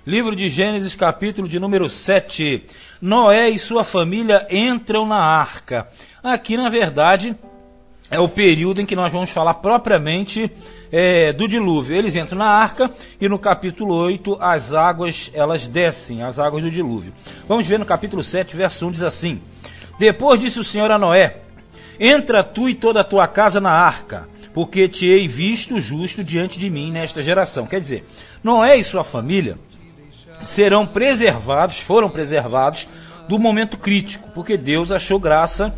Livro de Gênesis, capítulo de número 7. Noé e sua família entram na arca. Aqui, na verdade, é o período em que nós vamos falar propriamente do dilúvio. Eles entram na arca e no capítulo 8 as águas elas descem, as águas do dilúvio. Vamos ver no capítulo 7, verso 1, diz assim: Depois disse o Senhor a Noé: Entra tu e toda a tua casa na arca, porque te hei visto justo diante de mim nesta geração. Quer dizer, Noé e sua família foram preservados do momento crítico, porque Deus achou graça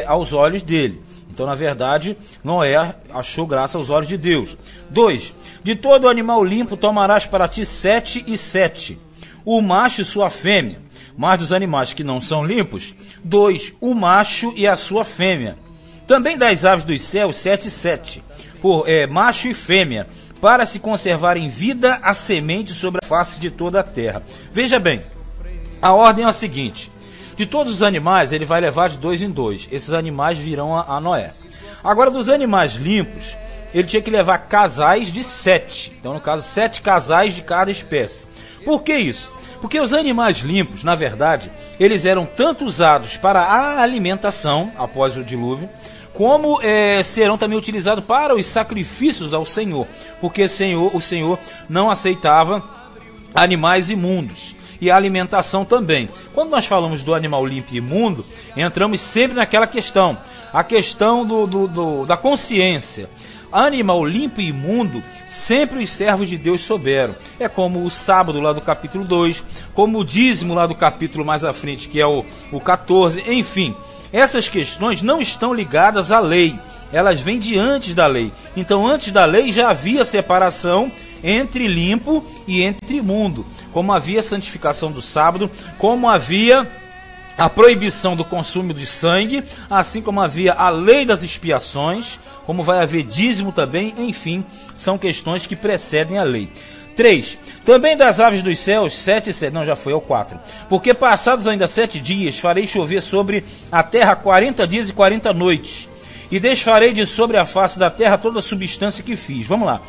aos olhos dele. Então, na verdade, Noé achou graça aos olhos de Deus. 2. De todo animal limpo tomarás para ti 7 e 7, o macho e sua fêmea. Mas dos animais que não são limpos, 2, o macho e a sua fêmea. Também das aves dos céus, 7 e 7, macho e fêmea, para se conservar em vida a semente sobre a face de toda a terra. Veja bem, a ordem é a seguinte: de todos os animais ele vai levar de 2 em 2. Esses animais virão a Noé. Agora, dos animais limpos, ele tinha que levar casais de 7. Então, no caso, 7 casais de cada espécie. Por que isso? Porque os animais limpos, na verdade, eles eram tanto usados para a alimentação após o dilúvio, como serão também utilizados para os sacrifícios ao Senhor, porque o Senhor não aceitava animais imundos, e a alimentação também. Quando nós falamos do animal limpo e imundo, entramos sempre naquela questão, a questão da consciência. Animal limpo e imundo, sempre os servos de Deus souberam. É como o sábado lá do capítulo 2, como o dízimo lá do capítulo mais à frente, que é o 14, enfim. Essas questões não estão ligadas à lei, elas vêm de antes da lei. Então, antes da lei já havia separação entre limpo e entre imundo, como havia santificação do sábado, como havia a proibição do consumo de sangue, assim como havia a lei das expiações, como vai haver dízimo também, enfim, são questões que precedem a lei. 3. Também das aves dos céus, 7 e 7, não, já foi, é o 4. Porque passados ainda 7 dias, farei chover sobre a terra 40 dias e 40 noites, e desfarei de sobre a face da terra toda a substância que fiz. Vamos lá.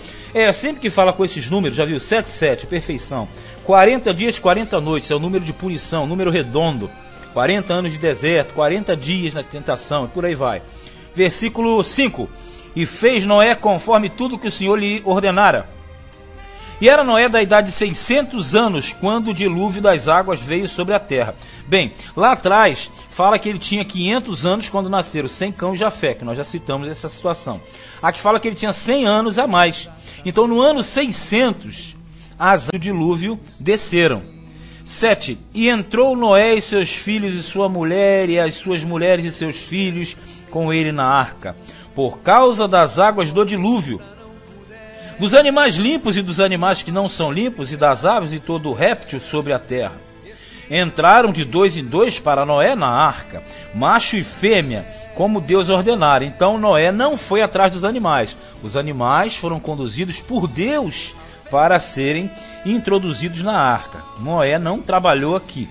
Sempre que fala com esses números, já viu? 7, 7, perfeição. 40 dias, 40 noites, é o número de punição, número redondo. 40 anos de deserto, 40 dias na tentação, e por aí vai. Versículo 5. E fez Noé conforme tudo que o Senhor lhe ordenara. E era Noé da idade de 600 anos, quando o dilúvio das águas veio sobre a terra. Bem, lá atrás, fala que ele tinha 500 anos quando nasceram, Sem, Cão e Jafé, que nós já citamos essa situação. Aqui fala que ele tinha 100 anos a mais. Então, no ano 600, as águas do dilúvio desceram. 7. E entrou Noé e seus filhos e sua mulher, e as suas mulheres e seus filhos com ele na arca, por causa das águas do dilúvio, dos animais limpos e dos animais que não são limpos, e das aves e todo o réptil sobre a terra. Entraram de 2 em 2 para Noé na arca, macho e fêmea, como Deus ordenara. Então Noé não foi atrás dos animais. Os animais foram conduzidos por Deus para serem introduzidos na arca. Noé não trabalhou aqui.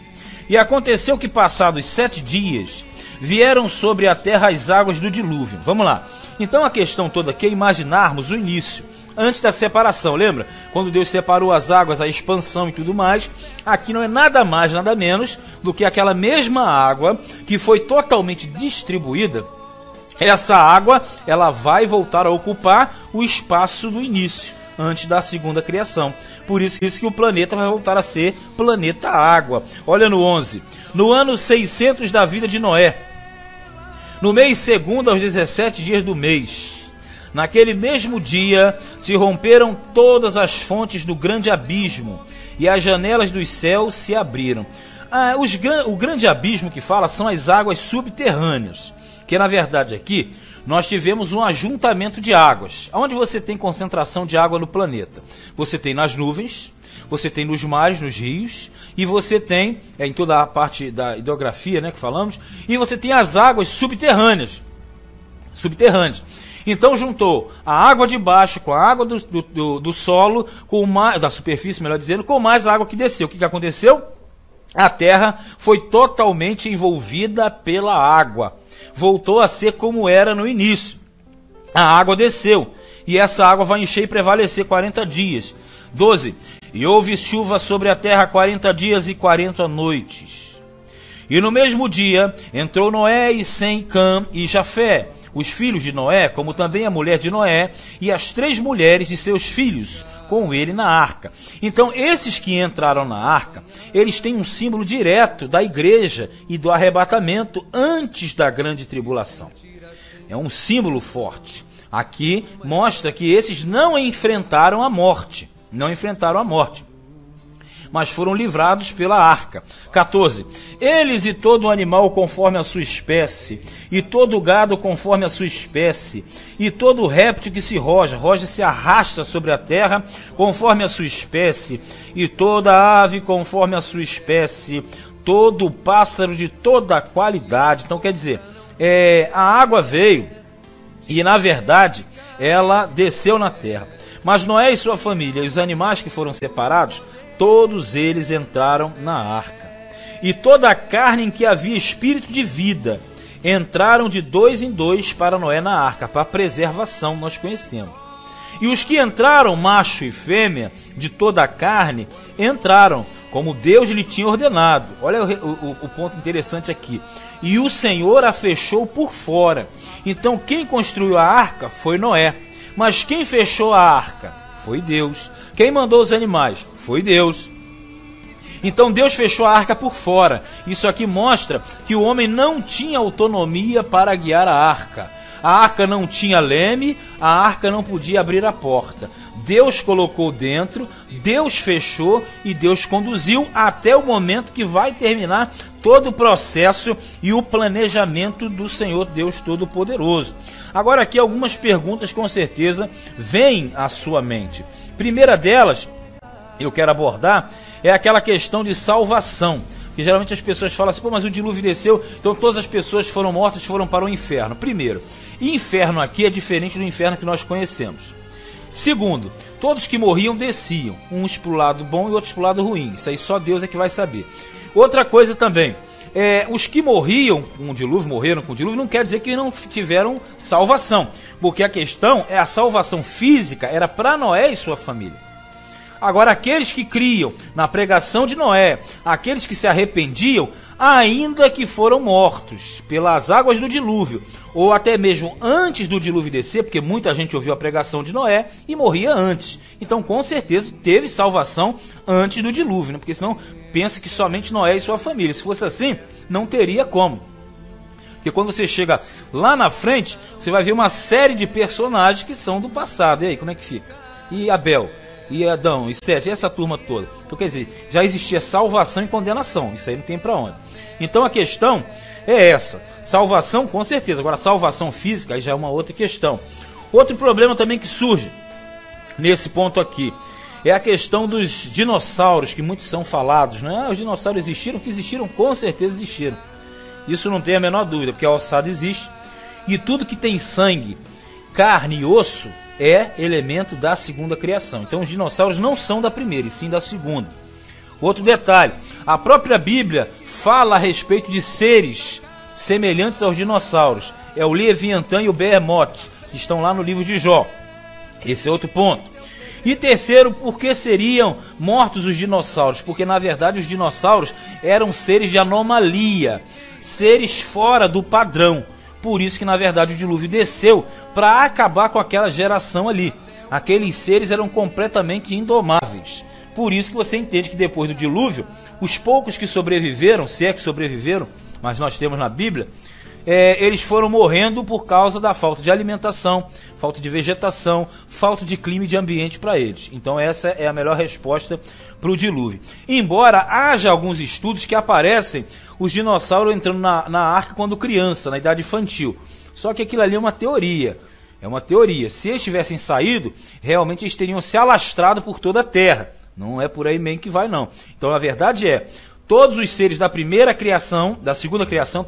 E aconteceu que, passados 7 dias, vieram sobre a terra as águas do dilúvio. Vamos lá. Então a questão toda aqui é imaginarmos o início, antes da separação. Lembra? Quando Deus separou as águas, a expansão e tudo mais, aqui não é nada mais, nada menos do que aquela mesma água que foi totalmente distribuída. Essa água, ela vai voltar a ocupar o espaço do início, antes da segunda criação. Por isso que o planeta vai voltar a ser planeta água. Olha no 11. No ano 600 da vida de Noé, no mês segundo, aos 17 dias do mês, naquele mesmo dia, se romperam todas as fontes do grande abismo, e as janelas dos céus se abriram. O grande abismo que fala são as águas subterrâneas, que na verdade aqui nós tivemos um ajuntamento de águas. Onde você tem concentração de água no planeta? Você tem nas nuvens, você tem nos mares, nos rios, e você tem, em toda a parte da hidrografia, né, que falamos, e você tem as águas subterrâneas. Então juntou a água de baixo com a água do solo, da superfície, melhor dizendo, com mais água que desceu. O que aconteceu? A terra foi totalmente envolvida pela água. Voltou a ser como era no início. A água desceu, e essa água vai encher e prevalecer 40 dias. 12. E houve chuva sobre a terra 40 dias e 40 noites. E no mesmo dia entrou Noé e Sem, Cã e Jafé, os filhos de Noé, como também a mulher de Noé, e as 3 mulheres de seus filhos, com ele na arca. Então, esses que entraram na arca, eles têm um símbolo direto da igreja e do arrebatamento antes da grande tribulação. É um símbolo forte. Aqui mostra que esses não enfrentaram a morte. Não enfrentaram a morte, mas foram livrados pela arca. 14. Eles e todo animal conforme a sua espécie, e todo gado conforme a sua espécie, e todo réptil que se roja se arrasta sobre a terra conforme a sua espécie, e toda ave conforme a sua espécie, todo pássaro de toda qualidade. Então quer dizer, a água veio e na verdade ela desceu na terra. Mas Noé e sua família e os animais que foram separados, todos eles entraram na arca. E toda a carne em que havia espírito de vida entraram de 2 em 2 para Noé na arca, para preservação, nós conhecemos. E os que entraram, macho e fêmea, de toda a carne, entraram, como Deus lhe tinha ordenado. Olha o ponto interessante aqui. E o Senhor a fechou por fora. Então quem construiu a arca foi Noé. Mas quem fechou a arca? Foi Deus. Quem mandou os animais? Foi Deus. Então Deus fechou a arca por fora. Isso aqui mostra que o homem não tinha autonomia para guiar a arca. A arca não tinha leme, a arca não podia abrir a porta. Deus colocou dentro, Deus fechou e Deus conduziu até o momento que vai terminar todo o processo e o planejamento do Senhor Deus Todo-Poderoso. Agora aqui algumas perguntas com certeza vêm à sua mente. Primeira delas, eu quero abordar, é aquela questão de salvação. Que geralmente as pessoas falam assim, pô, mas o dilúvio desceu, então todas as pessoas foram mortas, foram para o inferno. Primeiro, inferno aqui é diferente do inferno que nós conhecemos. Segundo, todos que morriam desciam, uns para o lado bom e outros para o lado ruim. Isso aí só Deus é que vai saber. Outra coisa também, os que morreram com o dilúvio, não quer dizer que não tiveram salvação. Porque a questão é a salvação física, era para Noé e sua família. Agora, aqueles que criam na pregação de Noé, aqueles que se arrependiam, ainda que foram mortos pelas águas do dilúvio, ou até mesmo antes do dilúvio descer, porque muita gente ouviu a pregação de Noé e morria antes. Então, com certeza, teve salvação antes do dilúvio, né? Porque senão pensa que somente Noé e sua família. Se fosse assim, não teria como. Porque quando você chega lá na frente, você vai ver uma série de personagens que são do passado. E aí, como é que fica? E Abel? E Adão, e Sete, e essa turma toda. Então, quer dizer, já existia salvação e condenação. Isso aí não tem para onde. Então, a questão é essa. Salvação, com certeza. Agora, salvação física, aí já é uma outra questão. Outro problema também que surge nesse ponto aqui é a questão dos dinossauros, que muitos são falados, né? Os dinossauros existiram, que existiram, com certeza existiram. Isso não tem a menor dúvida, porque a ossada existe. E tudo que tem sangue, carne e osso é elemento da segunda criação. Então os dinossauros não são da primeira, e sim da segunda. Outro detalhe, a própria Bíblia fala a respeito de seres semelhantes aos dinossauros. É o Leviatã e o Behemoth, que estão lá no livro de Jó. Esse é outro ponto. E terceiro, por que seriam mortos os dinossauros? Porque na verdade os dinossauros eram seres de anomalia, seres fora do padrão. Por isso que na verdade o dilúvio desceu para acabar com aquela geração ali. Aqueles seres eram completamente indomáveis. Por isso que você entende que depois do dilúvio, os poucos que sobreviveram, se é que sobreviveram, mas nós temos na Bíblia, eles foram morrendo por causa da falta de alimentação, falta de vegetação, falta de clima e de ambiente para eles. Então essa é a melhor resposta para o dilúvio. Embora haja alguns estudos que aparecem os dinossauros entrando na arca quando criança, na idade infantil. Só que aquilo ali é uma teoria. É uma teoria. Se eles tivessem saído, realmente eles teriam se alastrado por toda a terra. Não é por aí mesmo que vai, não. Então a verdade é, todos os seres da segunda criação,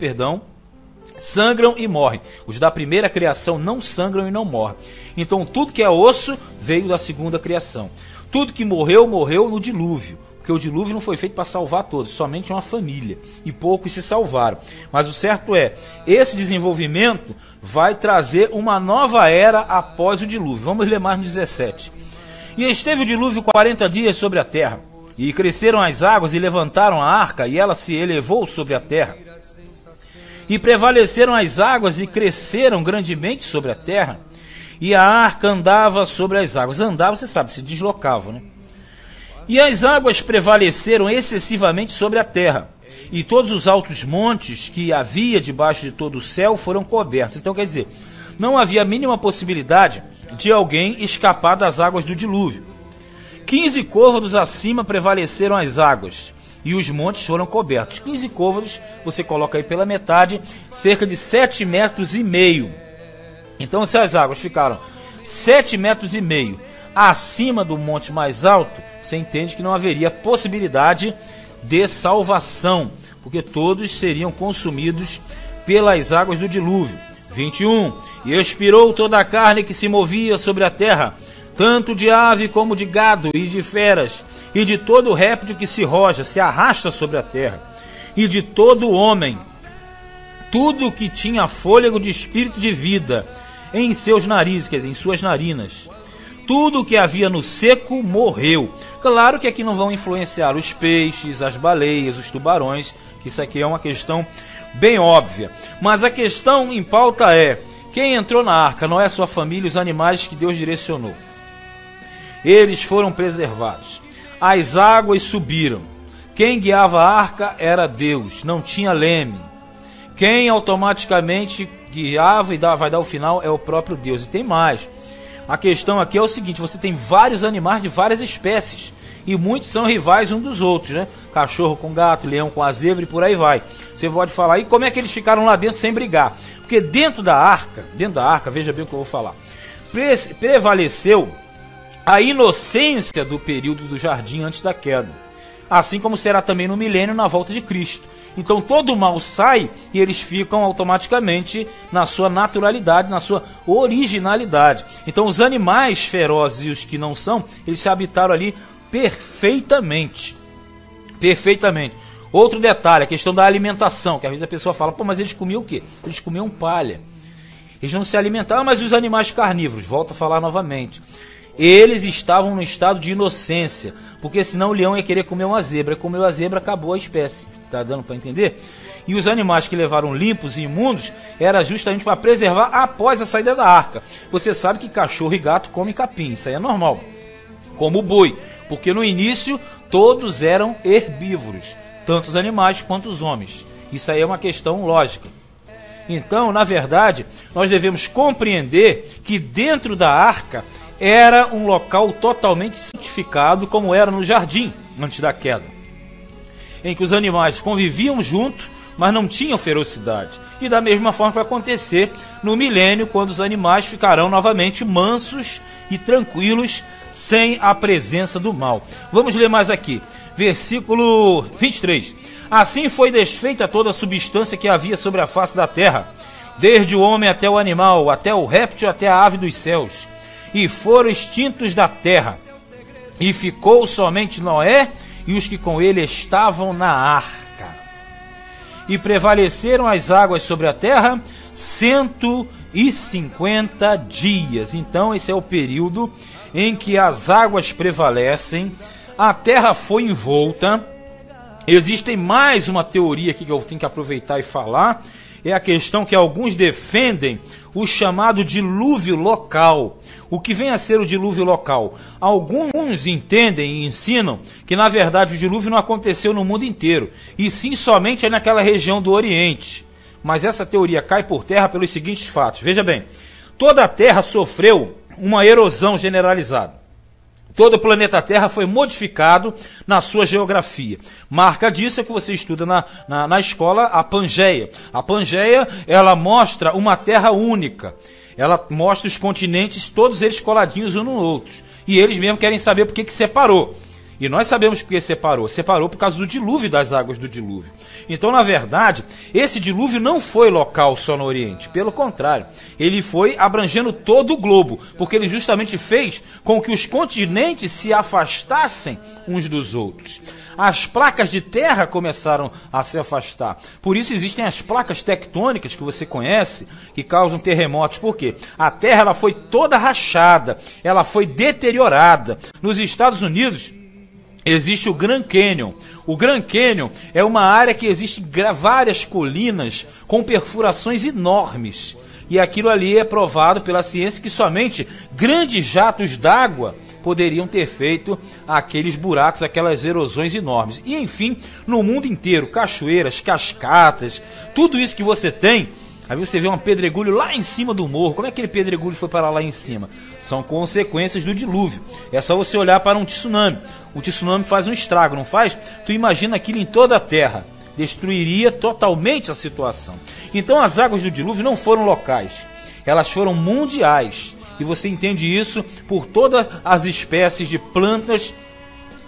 sangram e morrem. Os da primeira criação não sangram e não morrem. Então tudo que é osso veio da segunda criação. Tudo que morreu, morreu no dilúvio. Porque o dilúvio não foi feito para salvar todos, somente uma família. E poucos se salvaram. Mas o certo é, esse desenvolvimento vai trazer uma nova era após o dilúvio. Vamos ler mais no 17. E esteve o dilúvio 40 dias sobre a terra. E cresceram as águas e levantaram a arca, e ela se elevou sobre a terra. E prevaleceram as águas e cresceram grandemente sobre a terra. E a arca andava sobre as águas. Andava, você sabe, se deslocava, né? E as águas prevaleceram excessivamente sobre a terra. E todos os altos montes que havia debaixo de todo o céu foram cobertos. Então, quer dizer, não havia a mínima possibilidade de alguém escapar das águas do dilúvio. 15 côvados acima prevaleceram as águas, e os montes foram cobertos. 15 côvados, você coloca aí pela metade, cerca de 7,5 metros. Então, se as águas ficaram 7,5 metros acima do monte mais alto, você entende que não haveria possibilidade de salvação, porque todos seriam consumidos pelas águas do dilúvio. 21. E expirou toda a carne que se movia sobre a terra, tanto de ave como de gado e de feras, e de todo réptil que se roja, se arrasta sobre a terra, e de todo homem, tudo que tinha fôlego de espírito de vida em seus narizes, quer dizer, em suas narinas. Tudo que havia no seco morreu. Claro que aqui não vão influenciar os peixes, as baleias, os tubarões, que isso aqui é uma questão bem óbvia. Mas a questão em pauta é: quem entrou na arca? Não é sua família, os animais que Deus direcionou. Eles foram preservados. As águas subiram. Quem guiava a arca era Deus, não tinha leme. Quem automaticamente guiava e vai dar o final é o próprio Deus. E tem mais. A questão aqui é o seguinte: você tem vários animais de várias espécies, e muitos são rivais uns dos outros, né? Cachorro com gato, leão com a zebra e por aí vai. Você pode falar, e como é que eles ficaram lá dentro sem brigar? Porque dentro da arca, veja bem o que eu vou falar, prevaleceu a inocência do período do jardim antes da queda, assim como será também no milênio na volta de Cristo. Então todo o mal sai e eles ficam automaticamente na sua naturalidade, na sua originalidade. Então os animais ferozes e os que não são, eles se habitaram ali perfeitamente. Perfeitamente. Outro detalhe, a questão da alimentação, que às vezes a pessoa fala, pô, mas eles comiam o quê? Eles comiam palha. Eles não se alimentavam, mas os animais carnívoros, volto a falar novamente, eles estavam no estado de inocência, porque senão o leão ia querer comer uma zebra. Comeu a zebra, acabou a espécie. Tá dando para entender? E os animais que levaram limpos e imundos era justamente para preservar após a saída da arca. Você sabe que cachorro e gato comem capim, isso aí é normal. Como o boi, porque no início todos eram herbívoros, tanto os animais quanto os homens. Isso aí é uma questão lógica. Então, na verdade, nós devemos compreender que dentro da arca era um local totalmente santificado, como era no jardim antes da queda, em que os animais conviviam junto, mas não tinham ferocidade. E da mesma forma vai acontecer no milênio, quando os animais ficarão novamente mansos e tranquilos, sem a presença do mal. Vamos ler mais aqui, versículo 23. Assim foi desfeita toda a substância que havia sobre a face da terra, desde o homem até o animal, até o réptil, até a ave dos céus, e foram extintos da terra, e ficou somente Noé e os que com ele estavam na arca. E prevaleceram as águas sobre a terra 150 dias. Então esse é o período em que as águas prevalecem, a terra foi envolta. Existem mais uma teoria aqui que eu tenho que aproveitar e falar, é a questão que alguns defendem o chamado dilúvio local. O que vem a ser o dilúvio local? Alguns entendem e ensinam que na verdade o dilúvio não aconteceu no mundo inteiro, e sim somente naquela região do Oriente. Mas essa teoria cai por terra pelos seguintes fatos. Veja bem, toda a terra sofreu uma erosão generalizada. Todo o planeta Terra foi modificado na sua geografia. Marca disso é que você estuda na escola a Pangeia. A Pangeia, ela mostra uma terra única. Ela mostra os continentes, todos eles coladinhos um no outro. E eles mesmo querem saber por que separou. E nós sabemos por que separou. Separou por causa do dilúvio, das águas do dilúvio. Então, na verdade, esse dilúvio não foi local só no Oriente. Pelo contrário, ele foi abrangendo todo o globo, porque ele justamente fez com que os continentes se afastassem uns dos outros. As placas de terra começaram a se afastar. Por isso existem as placas tectônicas que você conhece, que causam terremotos. Por quê? A terra ela foi toda rachada, ela foi deteriorada. Nos Estados Unidos existe o Grand Canyon. O Grand Canyon é uma área que existe várias colinas com perfurações enormes. E aquilo ali é provado pela ciência que somente grandes jatos d'água poderiam ter feito aqueles buracos, aquelas erosões enormes. E enfim, no mundo inteiro, cachoeiras, cascatas, tudo isso que você tem. Aí você vê um pedregulho lá em cima do morro. Como é que aquele pedregulho foi parar lá em cima? São consequências do dilúvio. É só você olhar para um tsunami. O tsunami faz um estrago, não faz? Tu imagina aquilo em toda a terra. Destruiria totalmente a situação. Então as águas do dilúvio não foram locais. Elas foram mundiais. E você entende isso por todas as espécies de plantas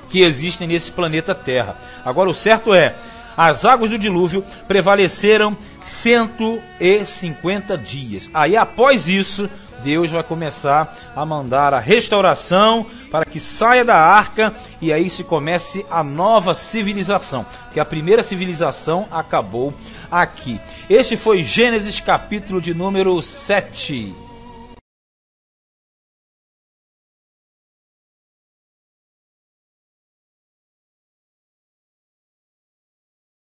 que existem nesse planeta Terra. Agora o certo é, as águas do dilúvio prevaleceram 150 dias. Aí após isso, Deus vai começar a mandar a restauração para que saia da arca e aí se comece a nova civilização. Porque a primeira civilização acabou aqui. Este foi Gênesis capítulo de número 7.